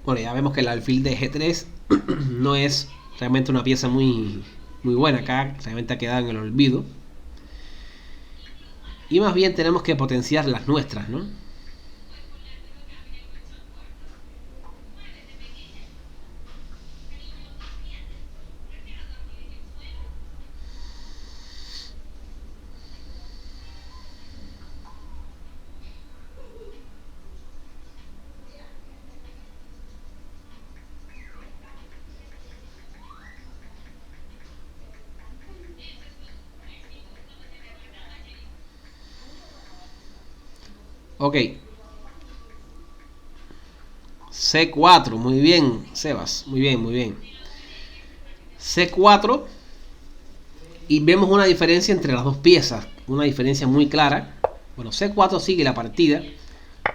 Bueno, ya vemos que el alfil de G3 no es realmente una pieza muy buena acá, realmente ha quedado en el olvido. Y más bien tenemos que potenciar las nuestras, ¿no? Ok. C4, muy bien, Sebas, muy bien, muy bien. C4 y vemos una diferencia entre las dos piezas, una diferencia muy clara. Bueno, C4 sigue la partida.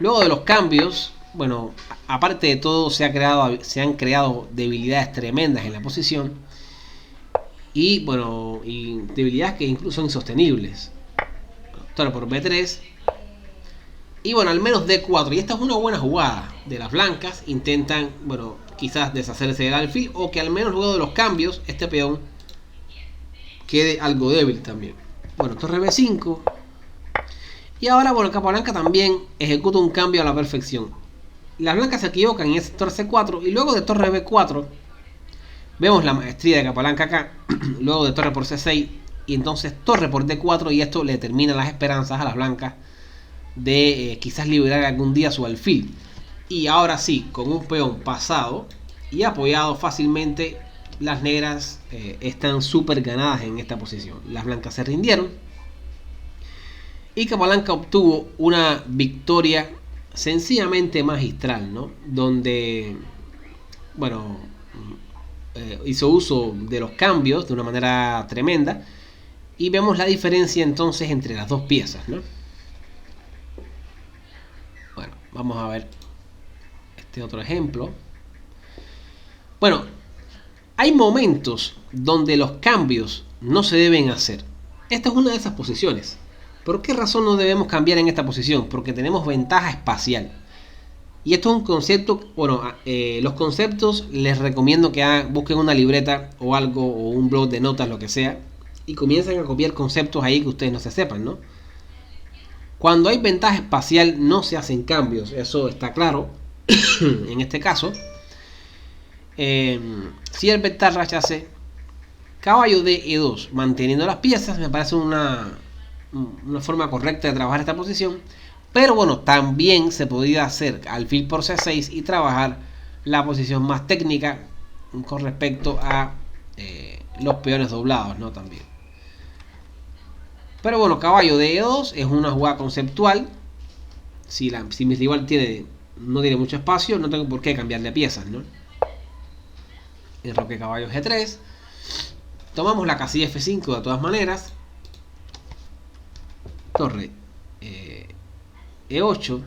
Luego de los cambios, bueno, aparte de todo se han creado debilidades tremendas en la posición y bueno, y debilidades que incluso son insostenibles. Torre por B3 y bueno, al menos D4. Y esta es una buena jugada de las blancas. Intentan, bueno, quizás deshacerse del alfil o que al menos luego de los cambios este peón quede algo débil también. Bueno, torre B5. Y ahora, bueno, Capablanca también ejecuta un cambio a la perfección. Las blancas se equivocan en ese torre C4 y luego de torre B4 vemos la maestría de Capablanca acá. Luego de torre por C6 y entonces torre por D4 y esto le termina las esperanzas a las blancas de quizás liberar algún día su alfil. Y ahora sí, con un peón pasado y apoyado fácilmente, las negras están súper ganadas en esta posición. Las blancas se rindieron y Capablanca obtuvo una victoria sencillamente magistral, ¿no? Donde, bueno, hizo uso de los cambios de una manera tremenda y vemos la diferencia entonces entre las dos piezas, ¿no? Bueno, vamos a ver este otro ejemplo. Bueno, hay momentos donde los cambios no se deben hacer. Esta es una de esas posiciones. ¿Por qué razón no debemos cambiar en esta posición? Porque tenemos ventaja espacial. Y esto es un concepto, bueno, los conceptos les recomiendo que busquen una libreta o algo, o un blog de notas, lo que sea, y comiencen a copiar conceptos ahí que ustedes no se sepan, ¿no? Cuando hay ventaja espacial no se hacen cambios, eso está claro. En este caso, si el vector rechace caballo de E2 manteniendo las piezas, me parece una forma correcta de trabajar esta posición. Pero bueno, también se podría hacer alfil por C6 y trabajar la posición más técnica con respecto a los peones doblados, ¿no? También. Pero bueno, caballo de E2 es una jugada conceptual. Si mi rival no tiene mucho espacio, no tengo por qué cambiarle piezas, ¿no? Enroque caballo G3. Tomamos la casilla F5 de todas maneras. Torre E8.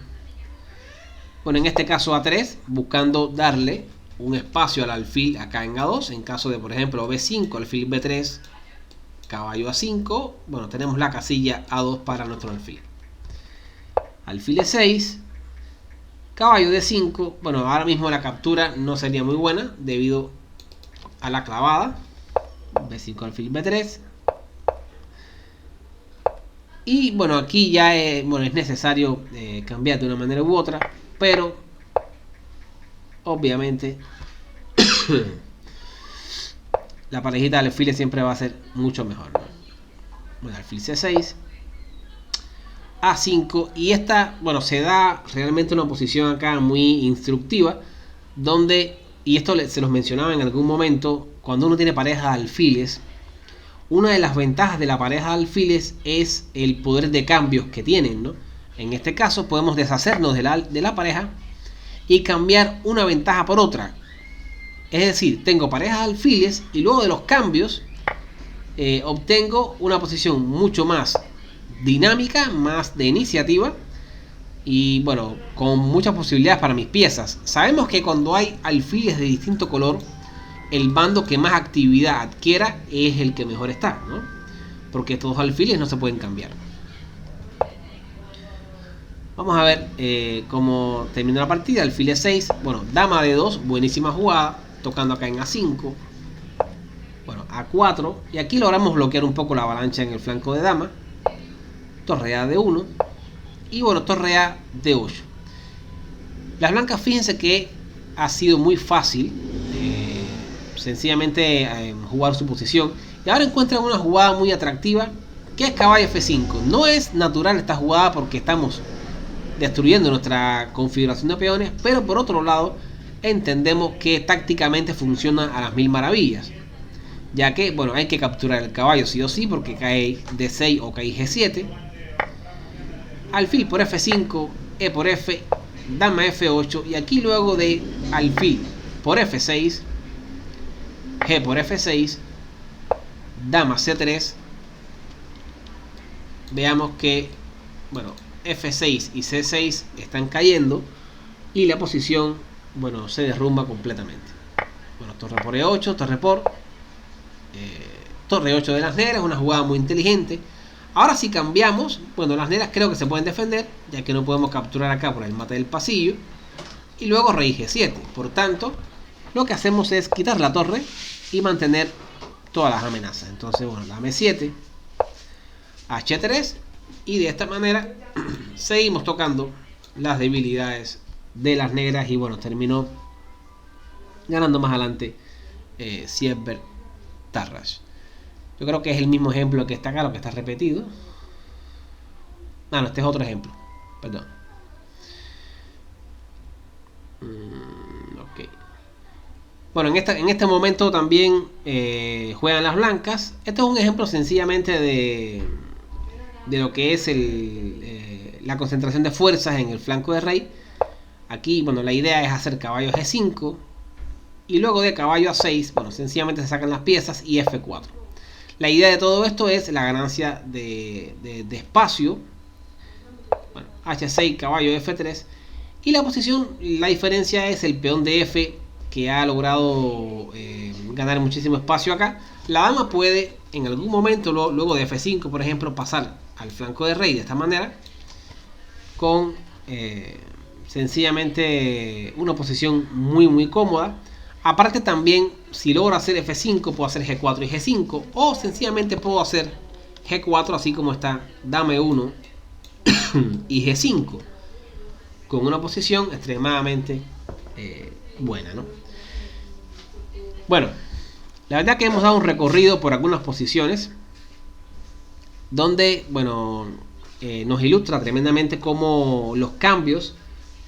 Bueno, en este caso A3, buscando darle un espacio al alfil acá en A2. En caso de, por ejemplo, B5, alfil B3, caballo A5. Bueno, tenemos la casilla A2 para nuestro alfil. Alfil E6. Caballo D5. Bueno, ahora mismo la captura no sería muy buena debido a la clavada. B5, alfil B3. Y bueno, aquí ya es necesario cambiar de una manera u otra, pero obviamente la parejita de alfiles siempre va a ser mucho mejor, ¿no? Bueno, alfil C6, A5, y esta, bueno, se da realmente una posición acá muy instructiva, donde, y esto se los mencionaba en algún momento, cuando uno tiene pareja de alfiles, una de las ventajas de la pareja de alfiles es el poder de cambios que tienen, ¿no? En este caso podemos deshacernos de la pareja y cambiar una ventaja por otra. Es decir, tengo pareja de alfiles y luego de los cambios obtengo una posición mucho más dinámica, más de iniciativa y bueno, con muchas posibilidades para mis piezas. Sabemos que cuando hay alfiles de distinto color, el bando que más actividad adquiera es el que mejor está, ¿no? Porque estos dos alfiles no se pueden cambiar. Vamos a ver cómo terminó la partida. Alfil E6, bueno, dama de 2, buenísima jugada. tocando acá en A5, bueno, A4, y aquí logramos bloquear un poco la avalancha en el flanco de dama. Torre A D1 y bueno, torre A D8. Las blancas, fíjense que ha sido muy fácil sencillamente jugar su posición, y ahora encuentran una jugada muy atractiva que es caballo F5. No es natural esta jugada porque estamos destruyendo nuestra configuración de peones, pero por otro lado entendemos que tácticamente funciona a las mil maravillas, ya que bueno, hay que capturar el caballo sí o sí porque cae D6 o cae G7, alfil por F5, E por F, dama F8, y aquí luego de alfil por F6, G por F6, dama C3, veamos que bueno, F6 y C6 están cayendo y la posición bueno, se derrumba completamente. Bueno, torre por E8, torre por torre 8 de las negras, una jugada muy inteligente. Ahora si cambiamos, bueno, las negras creo que se pueden defender, ya que no podemos capturar acá por el mate del pasillo, y luego rey G7. Por tanto, lo que hacemos es quitar la torre y mantener todas las amenazas. Entonces, bueno, dama E7, H3, y de esta manera seguimos tocando las debilidades de las negras, y bueno, terminó ganando más adelante Siegbert Tarrasch. Yo creo que es el mismo ejemplo que está acá, lo que está repetido. No, este es otro ejemplo. Perdón. Ok. Bueno, en este momento también juegan las blancas. Este es un ejemplo sencillamente de lo que es la concentración de fuerzas en el flanco de rey. Aquí, bueno, la idea es hacer caballo G5. Y luego de caballo A6, bueno, sencillamente se sacan las piezas y F4. La idea de todo esto es la ganancia de espacio. Bueno, H6, caballo F3. Y la posición, la diferencia es el peón de F, que ha logrado ganar muchísimo espacio acá. La dama puede en algún momento, luego de F5 por ejemplo, pasar al flanco de rey de esta manera, con sencillamente una posición muy cómoda. Aparte también, si logro hacer F5, puedo hacer G4 y G5, o sencillamente puedo hacer G4 así como está dama E1 y G5, con una posición extremadamente buena, ¿no? Bueno, la verdad que hemos dado un recorrido por algunas posiciones donde, bueno, nos ilustra tremendamente cómo los cambios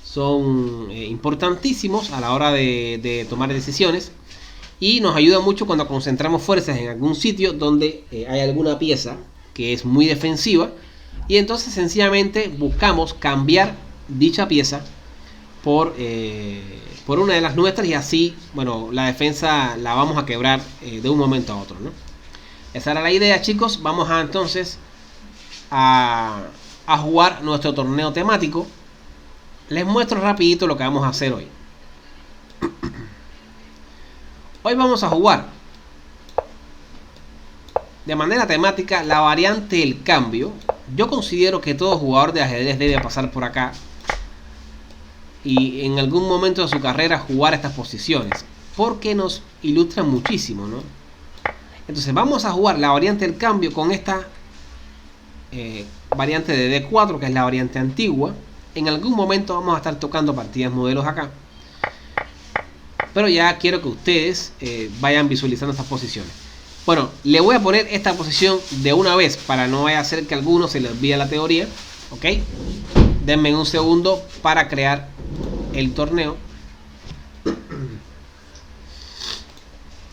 son importantísimos a la hora de tomar decisiones, y nos ayuda mucho cuando concentramos fuerzas en algún sitio donde hay alguna pieza que es muy defensiva, y entonces sencillamente buscamos cambiar dicha pieza por una de las nuestras, y así, bueno, la defensa la vamos a quebrar de un momento a otro, ¿no? Esa era la idea, chicos. Vamos entonces a jugar nuestro torneo temático. Les muestro rapidito lo que vamos a hacer hoy. Hoy vamos a jugar de manera temática la variante del cambio. Yo considero que todo jugador de ajedrez debe pasar por acá y en algún momento de su carrera jugar estas posiciones, porque nos ilustran muchísimo, ¿no? Entonces vamos a jugar la variante del cambio con esta variante de D4, que es la variante antigua. En algún momento vamos a estar tocando partidas modelos acá, pero ya quiero que ustedes vayan visualizando estas posiciones. Bueno, le voy a poner esta posición de una vez para no vaya a ser que a alguno se le olvide la teoría. Ok, denme un segundo para crear el torneo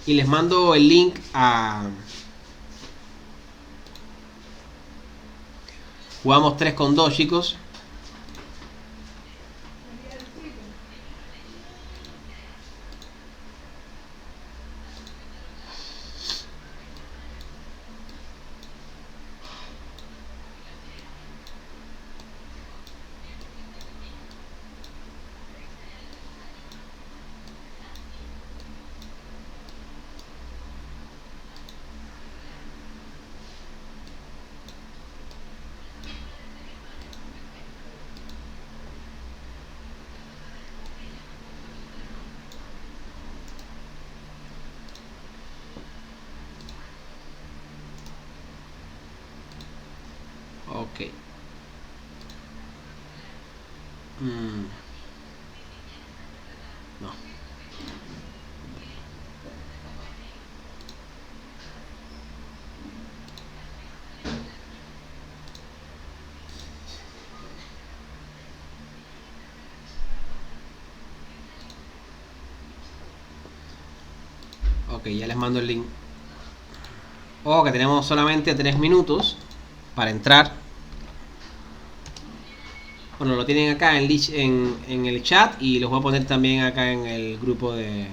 y les mando el link a jugamos 3 con 2, chicos. No. Ok, ya les mando el link. Oh, que tenemos solamente 3 minutos para entrar. Bueno, lo tienen acá en el chat y los voy a poner también acá en el grupo de